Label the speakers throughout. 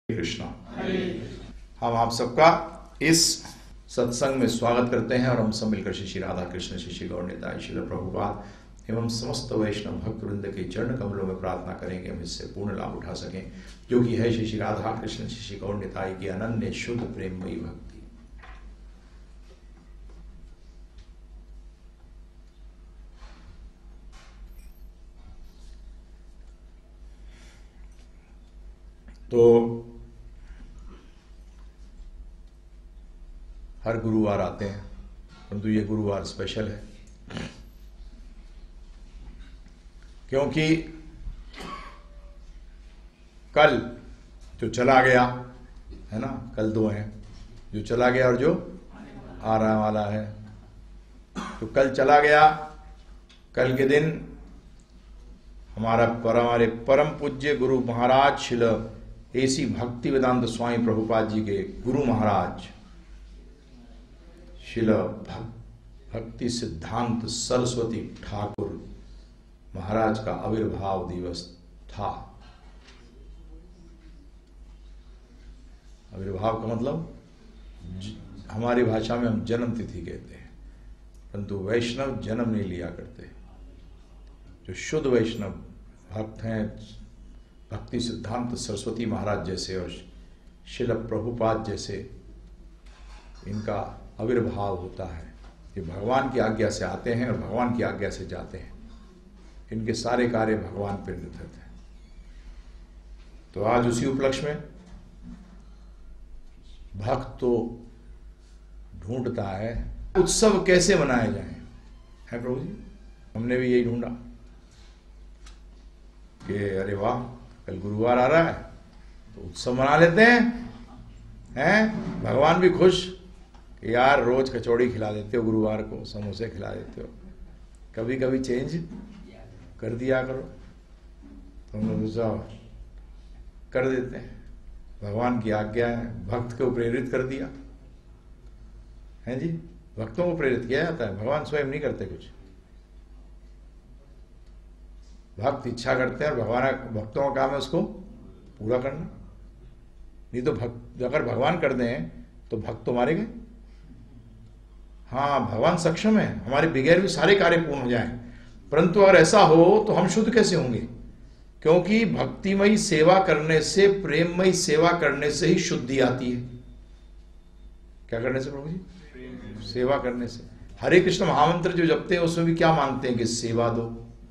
Speaker 1: कृष्णा। हम आप सबका इस सत्संग में स्वागत करते हैं और हम सब मिलकर श्री राधा कृष्ण, श्री गौर निताई, श्रील प्रभुपाद एवं समस्त वैष्णव भक्त वृंद के चरण कमलों में प्रार्थना करेंगे हम इससे पूर्ण लाभ उठा सकें, जो कि है श्री राधा कृष्ण, श्री गौर निताई की अनन्य शुद्ध प्रेममयी भक्ति। तो हर गुरुवार आते हैं, परंतु ये गुरुवार स्पेशल है क्योंकि कल जो चला गया है ना, कल दो हैं, जो चला गया और जो आने वाला है। तो कल चला गया, कल के दिन हमारे परम पूज्य गुरु महाराज श्रील एसी भक्ति वेदांत स्वामी प्रभुपाद जी के गुरु महाराज श्रील भक्ति सिद्धांत सरस्वती ठाकुर महाराज का आविर्भाव दिवस था। आविर्भाव का मतलब हमारी भाषा में हम जन्म तिथि कहते हैं, परंतु वैष्णव जन्म नहीं लिया करते। जो शुद्ध वैष्णव भक्त हैं, भक्ति सिद्धांत सरस्वती महाराज जैसे और श्रील प्रभुपाद जैसे, इनका आविर्भाव होता है। ये भगवान की आज्ञा से आते हैं और भगवान की आज्ञा से जाते हैं। इनके सारे कार्य भगवान पर निर्धारित हैं। तो आज उसी उपलक्ष्य में भक्त तो ढूंढता है उत्सव कैसे मनाए जाएं, है प्रभु जी। हमने भी यही ढूंढा कि अरे वाह, कल गुरुवार आ रहा है तो उत्सव मना लेते हैं। भगवान भी खुश कि यार रोज कचौड़ी खिला देते हो, गुरुवार को समोसे खिला देते हो, कभी कभी चेंज कर दिया करो। तो हम लोग सोचा कर देते हैं, भगवान की आज्ञा है। भक्त को प्रेरित कर दिया है जी, भक्तों को प्रेरित किया जाता है, भगवान स्वयं नहीं करते कुछ। भक्त इच्छा करते हैं और भक्तों का काम है उसको पूरा करना। नहीं तो अगर भगवान कर दें तो भक्त तो मारे गए। हाँ, भगवान सक्षम है हमारे बगैर भी सारे कार्य पूर्ण हो जाएं, परंतु अगर ऐसा हो तो हम शुद्ध कैसे होंगे? क्योंकि भक्तिमयी सेवा करने से, प्रेममयी सेवा करने से ही शुद्धि आती है। क्या करने से प्रभु जी? सेवा करने से। हरे कृष्ण महामंत्र जो जपते हैं उसमें भी क्या मांगते हैं कि सेवा दो।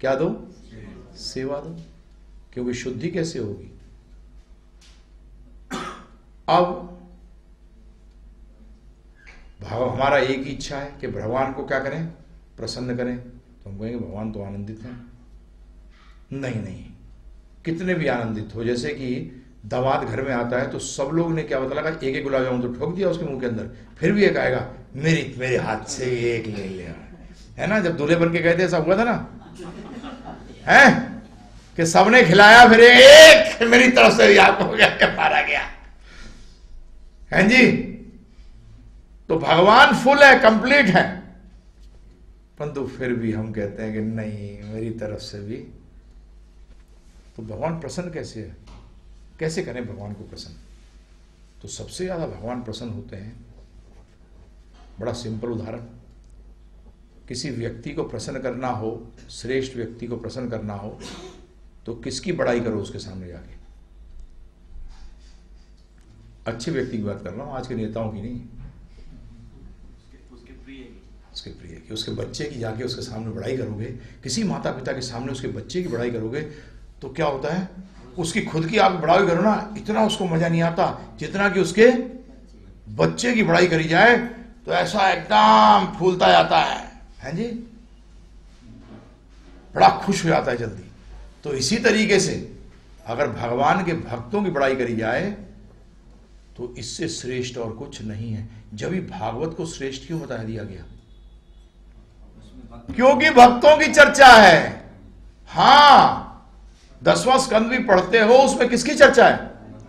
Speaker 1: क्या दो? सेवा दो। क्योंकि शुद्धि कैसे होगी? अब हमारा एक ही इच्छा है कि भगवान को क्या करें? प्रसन्न करें। तो हम कहेंगे भगवान तो आनंदित हैं। नहीं, कितने भी आनंदित हो, जैसे कि दामाद घर में आता है तो सब लोग ने क्या पता लगा, एक गुलाब जामुन तो ठोक दिया उसके मुंह के अंदर, फिर भी एक आएगा मेरे हाथ से एक ले लिया, है ना। जब दूल्हे बन के गए थे ऐसा हुआ था ना, है कि सबने खिलाया, फिर एक मेरी तरफ से आपको हो गया, मारा गया, है जी। तो भगवान फुल है, कंप्लीट है, परंतु फिर भी हम कहते हैं कि नहीं, मेरी तरफ से भी। तो भगवान प्रसन्न कैसे है? कैसे करें भगवान को प्रसन्न? तो सबसे ज्यादा भगवान प्रसन्न होते हैं, बड़ा सिंपल उदाहरण, किसी व्यक्ति को प्रसन्न करना हो, श्रेष्ठ व्यक्ति को प्रसन्न करना हो, तो किसकी बड़ाई करो उसके सामने जाके? अच्छे व्यक्ति की बात कर रहा हूं, आज के नेताओं की नहीं, उसके प्रिय की, उसके बच्चे की जाके उसके सामने बड़ाई करोगे, किसी माता पिता के सामने उसके बच्चे की बड़ाई करोगे तो क्या होता है? उसकी खुद की आप बड़ाई करो ना, इतना उसको मजा नहीं आता जितना कि उसके बच्चे की बड़ाई करी जाए तो ऐसा एकदम फूलता जाता है जी, बड़ा खुश हो जाता है जल्दी। तो इसी तरीके से अगर भगवान के भक्तों की बड़ाई करी जाए तो इससे श्रेष्ठ और कुछ नहीं है। जब ही भागवत को श्रेष्ठ क्यों बता दिया गया? क्योंकि भक्तों की चर्चा है। हाँ, 10वां स्कंद भी पढ़ते हो, उसमें किसकी चर्चा है?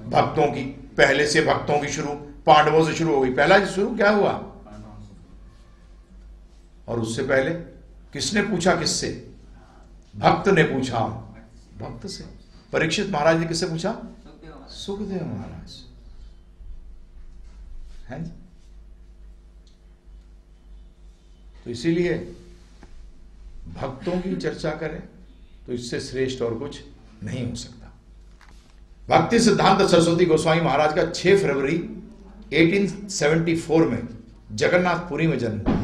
Speaker 1: भक्तों की। पहले से भक्तों की शुरू, पांडवों से शुरू हो गई। पहला शुरू क्या हुआ? और उससे पहले किसने पूछा? किससे? भक्त ने पूछा, भक्त से। परीक्षित महाराज ने किससे पूछा? सुखदेव महाराज है। तो इसीलिए भक्तों की चर्चा करें तो इससे श्रेष्ठ और कुछ नहीं हो सकता। भक्ति सिद्धांत सरस्वती गोस्वामी महाराज का 6 फरवरी 1874 में जगन्नाथपुरी में जन्म हुआ।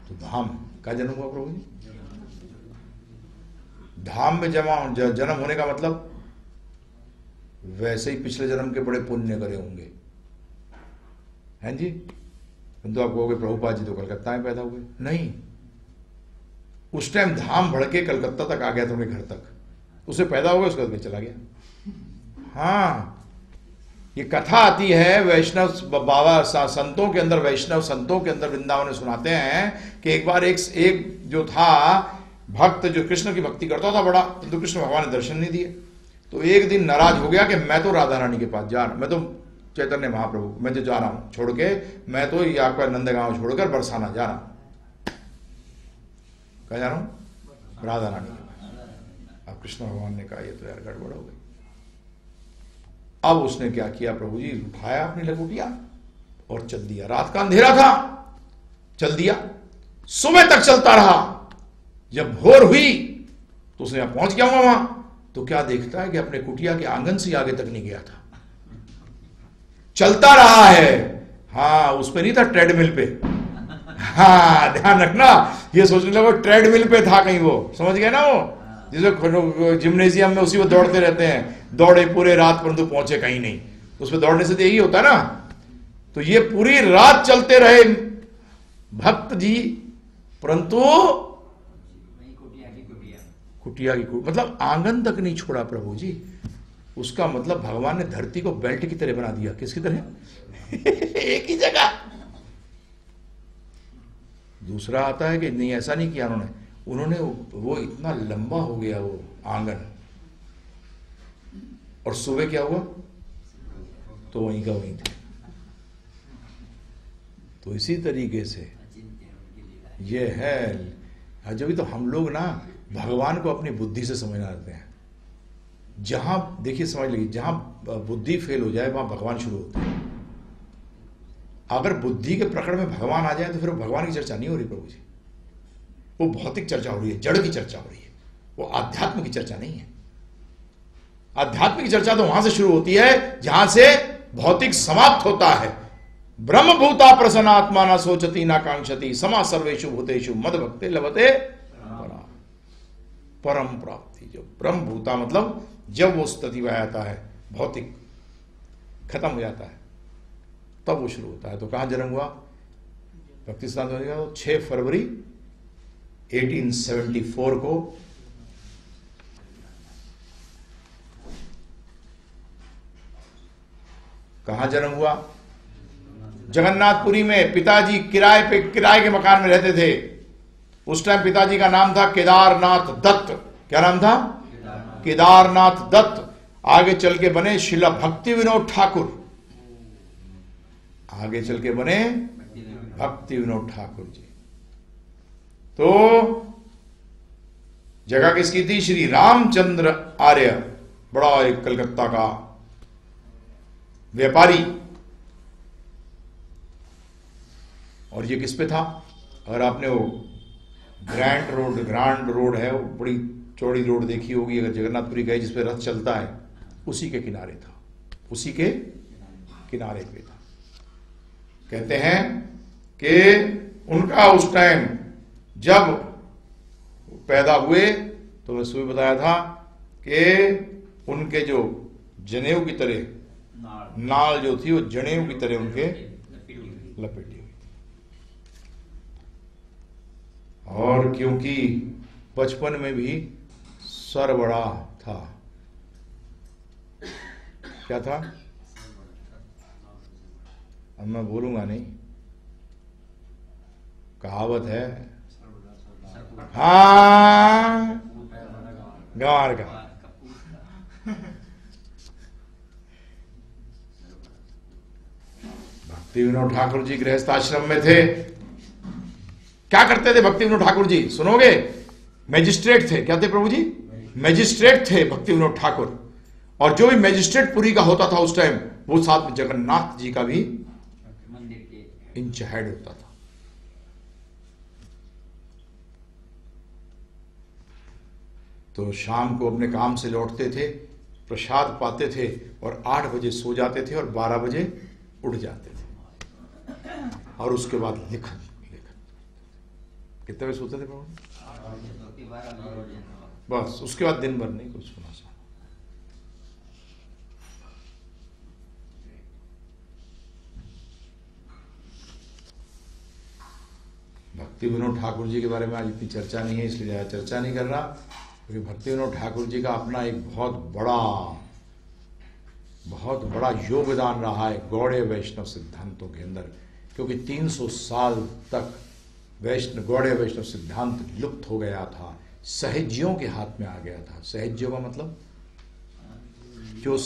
Speaker 1: तो धाम का जन्म हुआ प्रभु जी। धाम में जन्म होने का मतलब वैसे ही पिछले जन्म के बड़े पुण्य करे होंगे, हैं जी। तो आप कहोगे प्रभुपाद जी तो कलकत्ता में पैदा हुए, नहीं, उस टाइम धाम भड़के कलकत्ता तक आ गया था, उनके घर तक, उसे पैदा हो गया, उसके बाद चला गया। हाँ, ये कथा आती है वैष्णव बाबा संतों के अंदर, वैष्णव संतों के अंदर वृंदावन में सुनाते हैं कि एक बार एक जो था भक्त जो कृष्ण की भक्ति करता था बड़ा, तो कृष्ण भगवान ने दर्शन नहीं दिए। तो एक दिन नाराज हो गया कि मैं तो राधा रानी के पास जा रहा, मैं तो चैतन्य महाप्रभु, मैं तो जा रहा हूं छोड़ के, मैं तो ये आपका नंदगांव छोड़कर बरसाना जा रहा हूं। कहा जा रहा हूं? राधा रानी के पास। अब कृष्ण भगवान ने कहा ये तो यार गड़बड़ हो गई। अब उसने क्या किया प्रभु जी, उठाया अपनी लंगोटिया और चल दिया। रात का अंधेरा था, चल दिया, सुबह तक चलता रहा। जब भोर हुई तो उसने पहुंच गया वहां, तो क्या देखता है कि अपने कुटिया के आंगन से आगे तक नहीं गया था, चलता रहा है। हाँ, उस पे नहीं था, ट्रेडमिल पे। हाँ, ध्यान रखना, ये सोचने लगा ट्रेडमिल पे था कहीं, वो समझ गए ना, वो जिसे जिम्नेजियम में उसी में दौड़ते रहते हैं, दौड़े पूरे रात परंतु पहुंचे कहीं नहीं। तो उसमें दौड़ने से तो यही होता है ना। तो ये पूरी रात चलते रहे भक्त जी, परंतु कुटिया की मतलब आंगन तक नहीं छोड़ा प्रभु जी। उसका मतलब भगवान ने धरती को बेल्ट की तरह बना दिया। किसकी तरह? एक ही जगह। दूसरा आता है कि नहीं, ऐसा नहीं किया उन्होंने वो इतना लंबा हो गया वो आंगन, और सुबह क्या हुआ, तो वहीं का वहीं थे। तो इसी तरीके से ये है। जब तो हम लोग ना भगवान को अपनी बुद्धि से समझना रहते हैं। जहां देखिए, समझ लीजिए, जहां बुद्धि फेल हो जाए वहां भगवान शुरू होते हैं। अगर बुद्धि के प्रकरण में भगवान आ जाए तो फिर भगवान की चर्चा नहीं हो रही प्रभु जी, वो भौतिक चर्चा हो रही है, जड़ की चर्चा हो रही है, वो आध्यात्म की चर्चा नहीं है। आध्यात्म की चर्चा तो वहां से शुरू होती है जहां से भौतिक समाप्त होता है। ब्रह्म भूता प्रसन्नात्मा ना सोचती ना कांक्षति समा सर्वेषु भूतेषु मद भक्ते लभते परम प्राप्ति। जो ब्रह्म भूता मतलब जब वो स्थिति में आता है, भौतिक खत्म हो जाता है, तब वो शुरू होता है। तो कहां जन्म हुआ? भक्ति सिद्धांत होने का 6 फरवरी 1874 को कहां जन्म हुआ? जगन्नाथपुरी में। पिताजी किराए के मकान में रहते थे। उस टाइम पिताजी का नाम था केदारनाथ दत्त। क्या नाम था? केदारनाथ दत्त। आगे चल के बने शिला भक्ति विनोद ठाकुर। आगे चल के बने भक्ति विनोद ठाकुर जी। तो जगह किसकी थी? श्री रामचंद्र आर्य, बड़ा एक कलकत्ता का व्यापारी। और ये किस पे था? अगर आपने वो ग्रांड रोड है, वो बड़ी चौड़ी रोड देखी होगी, अगर जगन्नाथपुरी गए जिस पे रथ चलता है, उसी के किनारे था, उसी के किनारे पे था। कहते हैं कि उनका उस टाइम जब पैदा हुए तो मैं सुबह बताया था कि उनके जो जनेऊ की तरह नाल जो थी वो जनेऊ की तरह उनके लपेटी हुई थी। और क्योंकि बचपन में भी सर बड़ा था, क्या था? अब मैं बोलूंगा नहीं, कहावत है, हाँ, गंवार का। भक्ति विनोद ठाकुर जी गृहस्थ आश्रम में थे। क्या करते थे भक्ति विनोद ठाकुर जी? सुनोगे? मैजिस्ट्रेट थे। क्या थे प्रभु जी? मैजिस्ट्रेट थे भक्ति विनोद ठाकुर। और जो भी मैजिस्ट्रेट पुरी का होता था उस टाइम, वो साथ में जगन्नाथ जी का भी
Speaker 2: मंदिर के
Speaker 1: इंच हेड होता था। तो शाम को अपने काम से लौटते थे, प्रसाद पाते थे और 8 बजे सो जाते थे और 12 बजे उठ जाते थे। और उसके बाद लिखन कितने बजे सोते थे प्रभु? बस उसके बाद दिन भर नहीं कुछ सुना सा। भक्ति विनोद ठाकुर जी के बारे में आज इतनी चर्चा नहीं है, इसलिए ज़्यादा चर्चा नहीं कर रहा, क्योंकि भक्ति विनोद ठाकुर जी का अपना एक बहुत बड़ा योगदान रहा है गौड़ीय वैष्णव सिद्धांतों के अंदर, क्योंकि 300 साल तक गौड़ीय वैष्णव सिद्धांत लुप्त हो गया था, सहज्यों के हाथ में आ गया था। सहज्यों का मतलब जो